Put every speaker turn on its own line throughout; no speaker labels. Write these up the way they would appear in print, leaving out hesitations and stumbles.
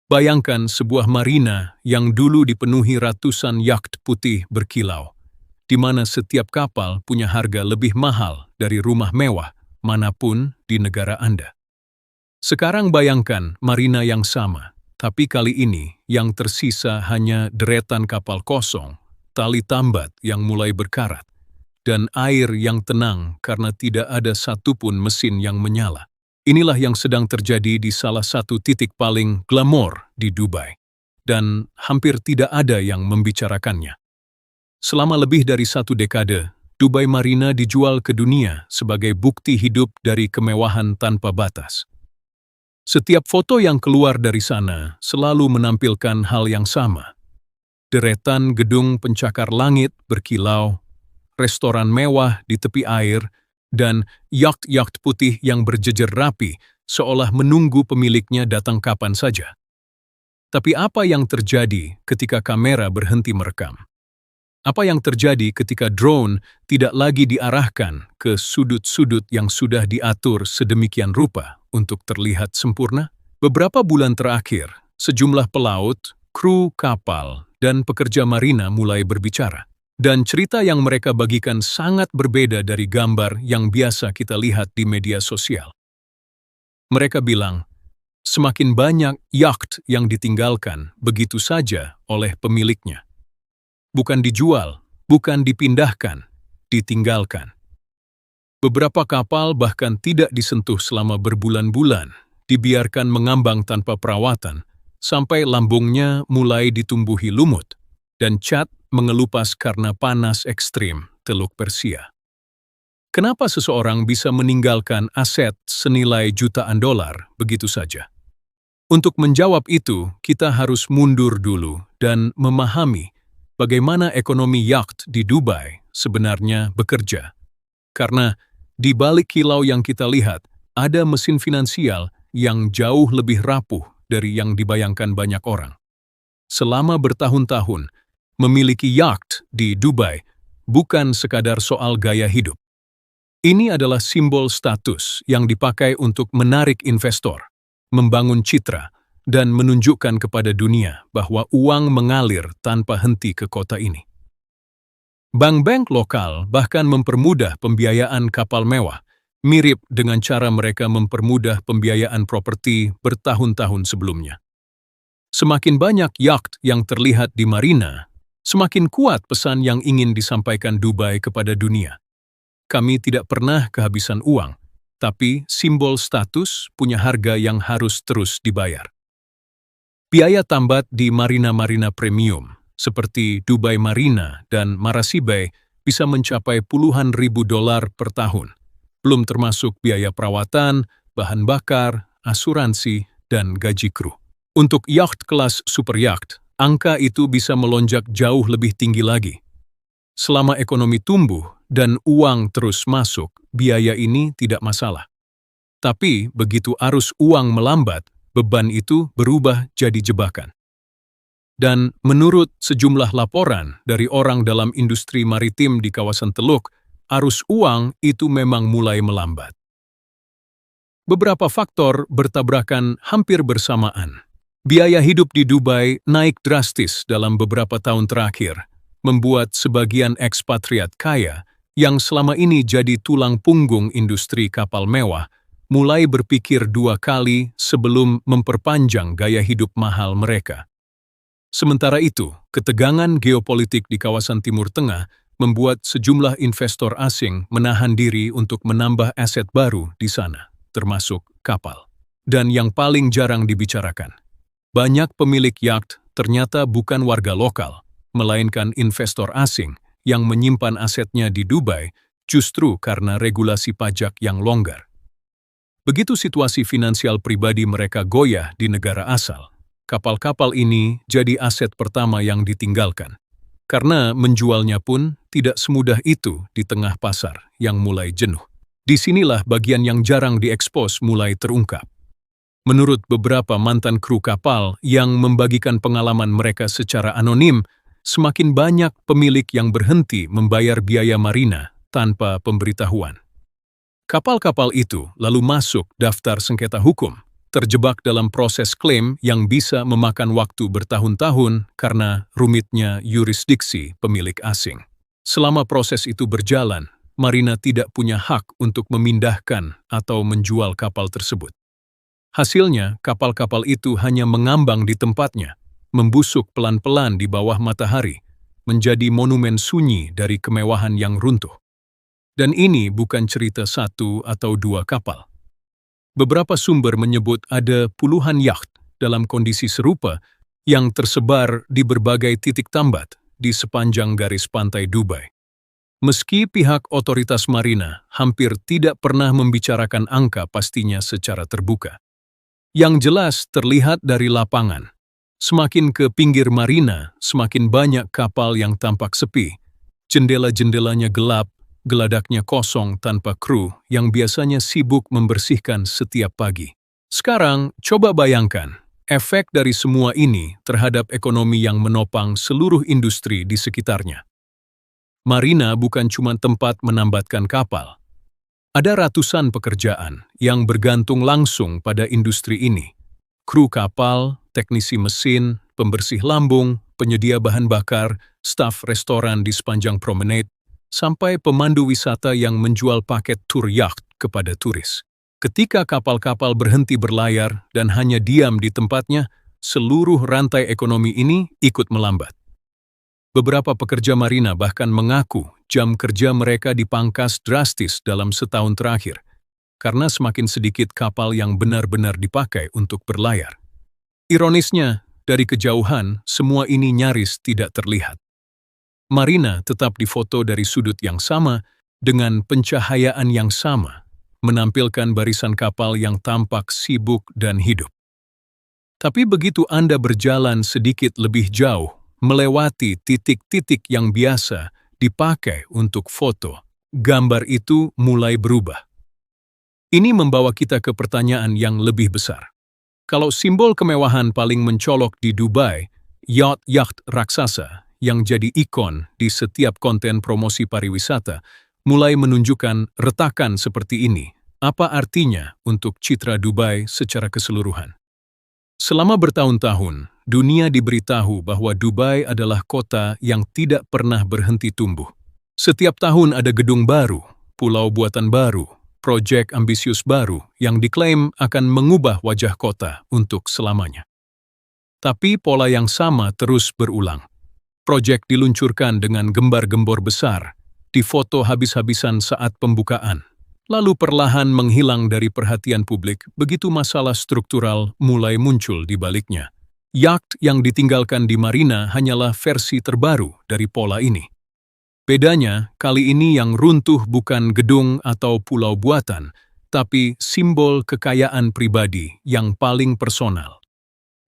Bayangkan sebuah marina yang dulu dipenuhi ratusan yacht putih berkilau, di mana setiap kapal punya harga lebih mahal dari rumah mewah manapun di negara Anda. Sekarang bayangkan marina yang sama, tapi kali ini yang tersisa hanya deretan kapal kosong, tali tambat yang mulai berkarat, dan air yang tenang karena tidak ada satupun mesin yang menyala. Inilah yang sedang terjadi di salah satu titik paling glamor di Dubai, dan hampir tidak ada yang membicarakannya. Selama lebih dari 1 dekade, Dubai Marina dijual ke dunia sebagai bukti hidup dari kemewahan tanpa batas. Setiap foto yang keluar dari sana selalu menampilkan hal yang sama. Deretan gedung pencakar langit berkilau, restoran mewah di tepi air, dan yacht-yacht putih yang berjejer rapi seolah menunggu pemiliknya datang kapan saja. Tapi apa yang terjadi ketika kamera berhenti merekam? Apa yang terjadi ketika drone tidak lagi diarahkan ke sudut-sudut yang sudah diatur sedemikian rupa untuk terlihat sempurna? Beberapa bulan terakhir, sejumlah pelaut, kru kapal, dan pekerja marina mulai berbicara. Dan cerita yang mereka bagikan sangat berbeda dari gambar yang biasa kita lihat di media sosial. Mereka bilang, semakin banyak yacht yang ditinggalkan begitu saja oleh pemiliknya. Bukan dijual, bukan dipindahkan, ditinggalkan. Beberapa kapal bahkan tidak disentuh selama berbulan-bulan, dibiarkan mengambang tanpa perawatan, sampai lambungnya mulai ditumbuhi lumut, dan cat mengelupas karena panas ekstrim Teluk Persia. Kenapa seseorang bisa meninggalkan aset senilai jutaan dolar begitu saja? Untuk menjawab itu, kita harus mundur dulu dan memahami bagaimana ekonomi yacht di Dubai sebenarnya bekerja. Karena di balik kilau yang kita lihat, ada mesin finansial yang jauh lebih rapuh dari yang dibayangkan banyak orang. Selama bertahun-tahun, memiliki yacht di Dubai bukan sekadar soal gaya hidup. Ini adalah simbol status yang dipakai untuk menarik investor, membangun citra, dan menunjukkan kepada dunia bahwa uang mengalir tanpa henti ke kota ini. Bank-bank lokal bahkan mempermudah pembiayaan kapal mewah, mirip dengan cara mereka mempermudah pembiayaan properti bertahun-tahun sebelumnya. Semakin banyak yacht yang terlihat di marina, semakin kuat pesan yang ingin disampaikan Dubai kepada dunia. Kami tidak pernah kehabisan uang, tapi simbol status punya harga yang harus terus dibayar. Biaya tambat di marina-marina premium, seperti Dubai Marina dan Marasi Bay, bisa mencapai puluhan ribu dolar per tahun, belum termasuk biaya perawatan, bahan bakar, asuransi, dan gaji kru. Untuk yacht kelas super yacht, angka itu bisa melonjak jauh lebih tinggi lagi. Selama ekonomi tumbuh dan uang terus masuk, biaya ini tidak masalah. Tapi begitu arus uang melambat, beban itu berubah jadi jebakan. Dan menurut sejumlah laporan dari orang dalam industri maritim di kawasan Teluk, arus uang itu memang mulai melambat. Beberapa faktor bertabrakan hampir bersamaan. Biaya hidup di Dubai naik drastis dalam beberapa tahun terakhir, membuat sebagian ekspatriat kaya yang selama ini jadi tulang punggung industri kapal mewah mulai berpikir 2 kali sebelum memperpanjang gaya hidup mahal mereka. Sementara itu, ketegangan geopolitik di kawasan Timur Tengah membuat sejumlah investor asing menahan diri untuk menambah aset baru di sana, termasuk kapal. Dan yang paling jarang dibicarakan, banyak pemilik yacht ternyata bukan warga lokal, melainkan investor asing yang menyimpan asetnya di Dubai justru karena regulasi pajak yang longgar. Begitu situasi finansial pribadi mereka goyah di negara asal, kapal-kapal ini jadi aset pertama yang ditinggalkan. Karena menjualnya pun tidak semudah itu di tengah pasar yang mulai jenuh. Disinilah bagian yang jarang diekspos mulai terungkap. Menurut beberapa mantan kru kapal yang membagikan pengalaman mereka secara anonim, semakin banyak pemilik yang berhenti membayar biaya marina tanpa pemberitahuan. Kapal-kapal itu lalu masuk daftar sengketa hukum, terjebak dalam proses klaim yang bisa memakan waktu bertahun-tahun karena rumitnya yurisdiksi pemilik asing. Selama proses itu berjalan, Marina tidak punya hak untuk memindahkan atau menjual kapal tersebut. Hasilnya, kapal-kapal itu hanya mengambang di tempatnya, membusuk pelan-pelan di bawah matahari, menjadi monumen sunyi dari kemewahan yang runtuh. Dan ini bukan cerita satu atau dua kapal. Beberapa sumber menyebut ada puluhan yacht dalam kondisi serupa yang tersebar di berbagai titik tambat di sepanjang garis pantai Dubai. Meski pihak otoritas marina hampir tidak pernah membicarakan angka pastinya secara terbuka. Yang jelas terlihat dari lapangan. Semakin ke pinggir marina, semakin banyak kapal yang tampak sepi. Jendela-jendelanya gelap, geladaknya kosong tanpa kru yang biasanya sibuk membersihkan setiap pagi. Sekarang, coba bayangkan efek dari semua ini terhadap ekonomi yang menopang seluruh industri di sekitarnya. Marina bukan cuma tempat menambatkan kapal. Ada ratusan pekerjaan yang bergantung langsung pada industri ini. Kru kapal, teknisi mesin, pembersih lambung, penyedia bahan bakar, staf restoran di sepanjang promenade, sampai pemandu wisata yang menjual paket tur yacht kepada turis. Ketika kapal-kapal berhenti berlayar dan hanya diam di tempatnya, seluruh rantai ekonomi ini ikut melambat. Beberapa pekerja marina bahkan mengaku jam kerja mereka dipangkas drastis dalam setahun terakhir, karena semakin sedikit kapal yang benar-benar dipakai untuk berlayar. Ironisnya, dari kejauhan, semua ini nyaris tidak terlihat. Marina tetap difoto dari sudut yang sama, dengan pencahayaan yang sama, menampilkan barisan kapal yang tampak sibuk dan hidup. Tapi begitu Anda berjalan sedikit lebih jauh, melewati titik-titik yang biasa dipakai untuk foto, gambar itu mulai berubah. Ini membawa kita ke pertanyaan yang lebih besar. Kalau simbol kemewahan paling mencolok di Dubai, yacht raksasa yang jadi ikon di setiap konten promosi pariwisata, mulai menunjukkan retakan seperti ini, apa artinya untuk citra Dubai secara keseluruhan? Selama bertahun-tahun, dunia diberitahu bahwa Dubai adalah kota yang tidak pernah berhenti tumbuh. Setiap tahun ada gedung baru, pulau buatan baru, proyek ambisius baru yang diklaim akan mengubah wajah kota untuk selamanya. Tapi pola yang sama terus berulang. Proyek diluncurkan dengan gembar-gembor besar, difoto habis-habisan saat pembukaan, lalu perlahan menghilang dari perhatian publik begitu masalah struktural mulai muncul di baliknya. Yacht yang ditinggalkan di marina hanyalah versi terbaru dari pola ini. Bedanya, kali ini yang runtuh bukan gedung atau pulau buatan, tapi simbol kekayaan pribadi yang paling personal.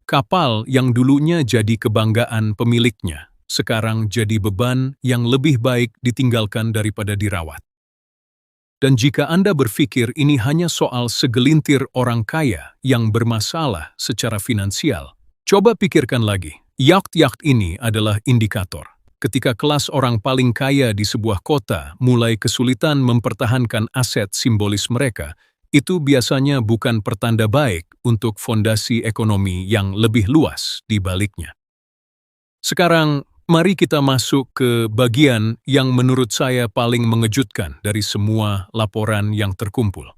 Kapal yang dulunya jadi kebanggaan pemiliknya, sekarang jadi beban yang lebih baik ditinggalkan daripada dirawat. Dan jika Anda berpikir ini hanya soal segelintir orang kaya yang bermasalah secara finansial, coba pikirkan lagi, yacht-yacht ini adalah indikator. Ketika kelas orang paling kaya di sebuah kota mulai kesulitan mempertahankan aset simbolis mereka, itu biasanya bukan pertanda baik untuk fondasi ekonomi yang lebih luas di baliknya. Sekarang, mari kita masuk ke bagian yang menurut saya paling mengejutkan dari semua laporan yang terkumpul.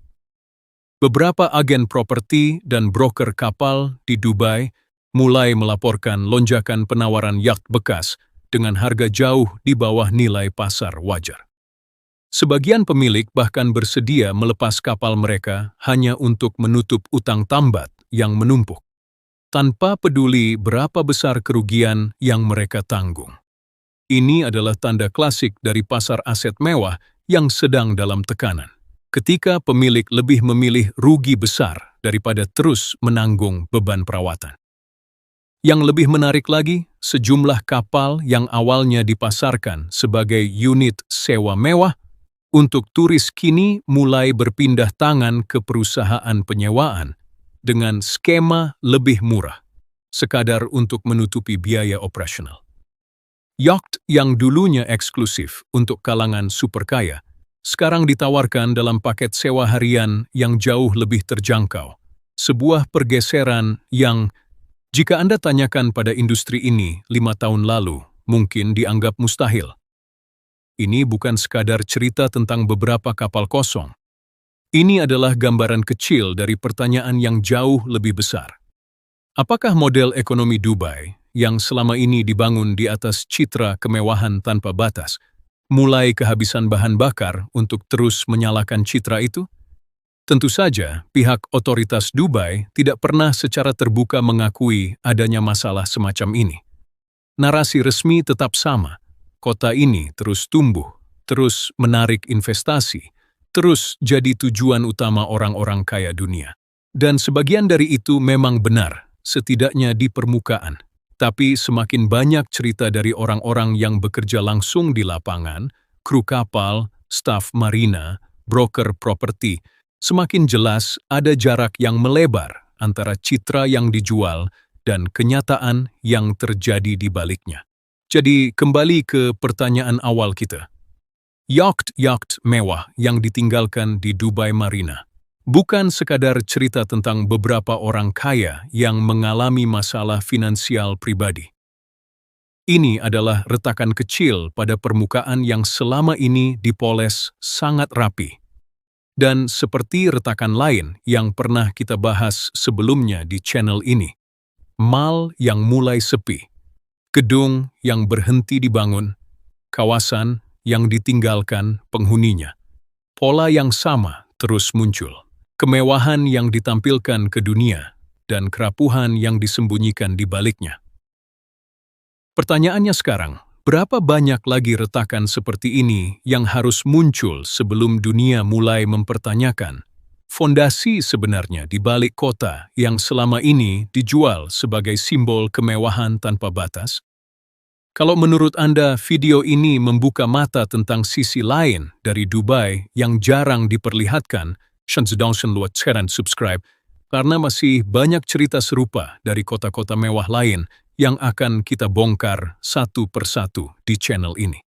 Beberapa agen properti dan broker kapal di Dubai mulai melaporkan lonjakan penawaran yacht bekas dengan harga jauh di bawah nilai pasar wajar. Sebagian pemilik bahkan bersedia melepas kapal mereka hanya untuk menutup utang tambat yang menumpuk, tanpa peduli berapa besar kerugian yang mereka tanggung. Ini adalah tanda klasik dari pasar aset mewah yang sedang dalam tekanan. Ketika pemilik lebih memilih rugi besar daripada terus menanggung beban perawatan. Yang lebih menarik lagi, sejumlah kapal yang awalnya dipasarkan sebagai unit sewa mewah untuk turis kini mulai berpindah tangan ke perusahaan penyewaan dengan skema lebih murah, sekadar untuk menutupi biaya operasional. Yacht yang dulunya eksklusif untuk kalangan super kaya, sekarang ditawarkan dalam paket sewa harian yang jauh lebih terjangkau, Sebuah pergeseran yang, jika Anda tanyakan pada industri ini 5 tahun lalu, mungkin dianggap mustahil. Ini bukan sekadar cerita tentang beberapa kapal kosong. Ini adalah gambaran kecil dari pertanyaan yang jauh lebih besar. Apakah model ekonomi Dubai, yang selama ini dibangun di atas citra kemewahan tanpa batas, mulai kehabisan bahan bakar untuk terus menyalakan citra itu? Tentu saja, pihak otoritas Dubai tidak pernah secara terbuka mengakui adanya masalah semacam ini. Narasi resmi tetap sama. Kota ini terus tumbuh, terus menarik investasi, terus jadi tujuan utama orang-orang kaya dunia. Dan sebagian dari itu memang benar, setidaknya di permukaan. Tapi semakin banyak cerita dari orang-orang yang bekerja langsung di lapangan, kru kapal, staf marina, broker properti, semakin jelas ada jarak yang melebar antara citra yang dijual dan kenyataan yang terjadi di baliknya. Jadi, kembali ke pertanyaan awal kita. Yacht mewah yang ditinggalkan di Dubai Marina bukan sekadar cerita tentang beberapa orang kaya yang mengalami masalah finansial pribadi. Ini adalah retakan kecil pada permukaan yang selama ini dipoles sangat rapi. Dan seperti retakan lain yang pernah kita bahas sebelumnya di channel ini, mal yang mulai sepi, gedung yang berhenti dibangun, kawasan yang ditinggalkan penghuninya. Pola yang sama terus muncul. Kemewahan yang ditampilkan ke dunia dan kerapuhan yang disembunyikan di baliknya. Pertanyaannya sekarang, berapa banyak lagi retakan seperti ini yang harus muncul sebelum dunia mulai mempertanyakan fondasi sebenarnya di balik kota yang selama ini dijual sebagai simbol kemewahan tanpa batas? Kalau menurut Anda video ini membuka mata tentang sisi lain dari Dubai yang jarang diperlihatkan, subscribe, karena masih banyak cerita serupa dari kota-kota mewah lain yang akan kita bongkar satu persatu di channel ini.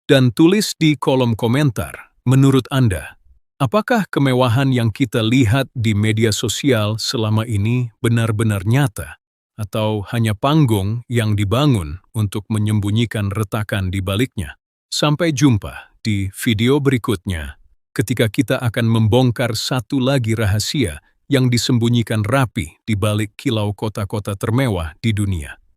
Dan tulis di kolom komentar, menurut Anda, apakah kemewahan yang kita lihat di media sosial selama ini benar-benar nyata, atau hanya panggung yang dibangun untuk menyembunyikan retakan di baliknya? Sampai jumpa di video berikutnya, ketika kita akan membongkar satu lagi rahasia yang disembunyikan rapi di balik kilau kota-kota termewah di dunia.